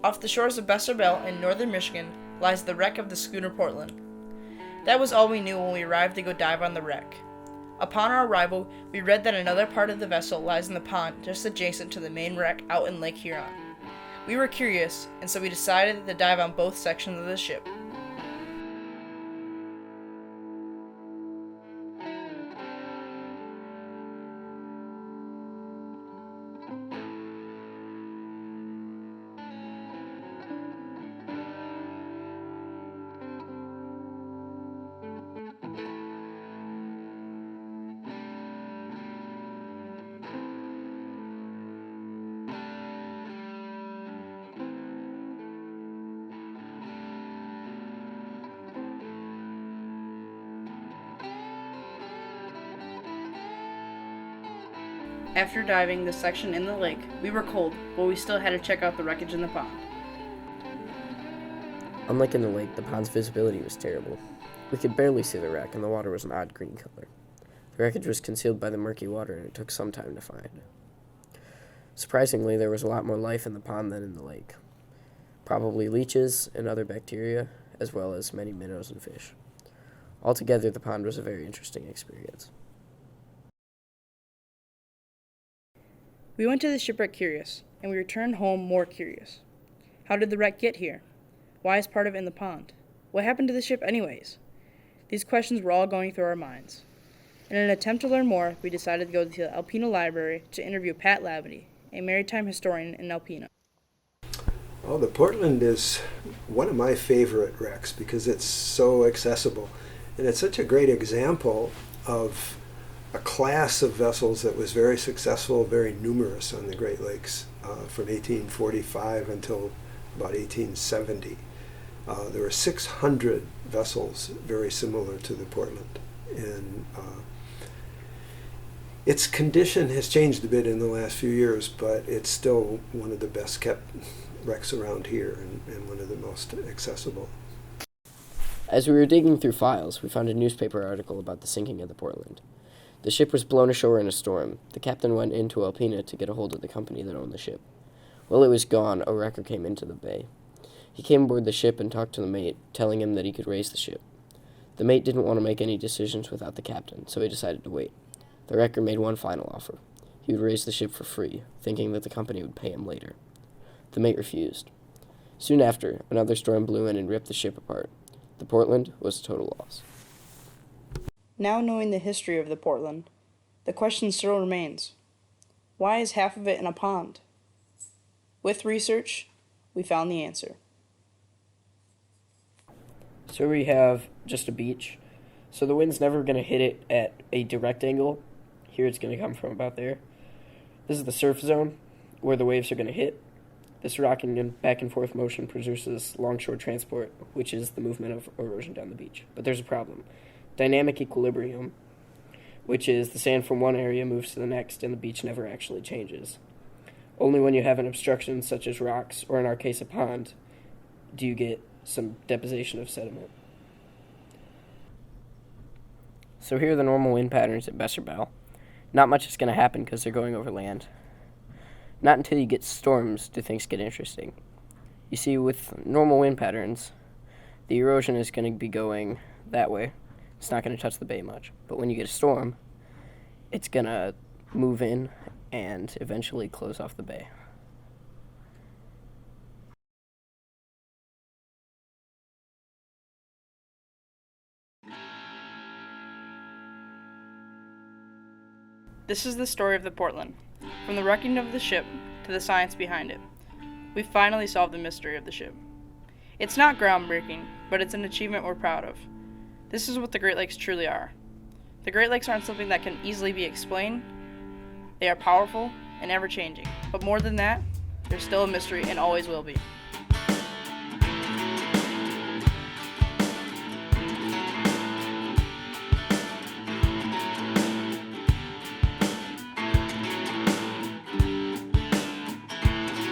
Off the shores of Besser in northern Michigan lies the wreck of the schooner Portland. That was all we knew when we arrived to go dive on the wreck. Upon our arrival, we read that another part of the vessel lies in the pond just adjacent to the main wreck out in Lake Huron. We were curious, and so we decided to dive on both sections of the ship. After diving the section in the lake, we were cold, but we still had to check out the wreckage in the pond. Unlike in the lake, the pond's visibility was terrible. We could barely see the wreck, and the water was an odd green color. The wreckage was concealed by the murky water, and it took some time to find. Surprisingly, there was a lot more life in the pond than in the lake. Probably leeches and other bacteria, as well as many minnows and fish. Altogether, the pond was a very interesting experience. We went to the shipwreck curious, and we returned home more curious. How did the wreck get here? Why is part of it in the pond? What happened to the ship anyways? These questions were all going through our minds. In an attempt to learn more, we decided to go to the Alpena Library to interview Pat Labadie, a maritime historian in Alpena. Well, the Portland is one of my favorite wrecks because it's so accessible. And it's such a great example of a class of vessels that was very successful, very numerous on the Great Lakes from 1845 until about 1870. There were 600 vessels very similar to the Portland. And its condition has changed a bit in the last few years, but it's still one of the best kept wrecks around here and one of the most accessible. As we were digging through files, we found a newspaper article about the sinking of the Portland. The ship was blown ashore in a storm. The captain went into Alpena to get a hold of the company that owned the ship. While it was gone, a wrecker came into the bay. He came aboard the ship and talked to the mate, telling him that he could raise the ship. The mate didn't want to make any decisions without the captain, so he decided to wait. The wrecker made one final offer. He would raise the ship for free, thinking that the company would pay him later. The mate refused. Soon after, another storm blew in and ripped the ship apart. The Portland was a total loss. Now knowing the history of the Portland, the question still remains, why is half of it in a pond? With research, we found the answer. So we have just a beach. So the wind's never going to hit it at a direct angle. Here it's going to come from about there. This is the surf zone where the waves are going to hit. This rocking and back and forth motion produces longshore transport, which is the movement of erosion down the beach. But there's a problem. Dynamic equilibrium, which is the sand from one area moves to the next and the beach never actually changes. Only when you have an obstruction such as rocks, or in our case a pond, do you get some deposition of sediment. So here are the normal wind patterns at Besser. Not much is going to happen because they're going over land. Not until you get storms do things get interesting. You see, with normal wind patterns, the erosion is going to be going that way. It's not going to touch the bay much. But when you get a storm, it's going to move in and eventually close off the bay. This is the story of the Portland, from the wrecking of the ship to the science behind it. We finally solved the mystery of the ship. It's not groundbreaking, but it's an achievement we're proud of. This is what the Great Lakes truly are. The Great Lakes aren't something that can easily be explained. They are powerful and ever-changing. But more than that, they're still a mystery and always will be.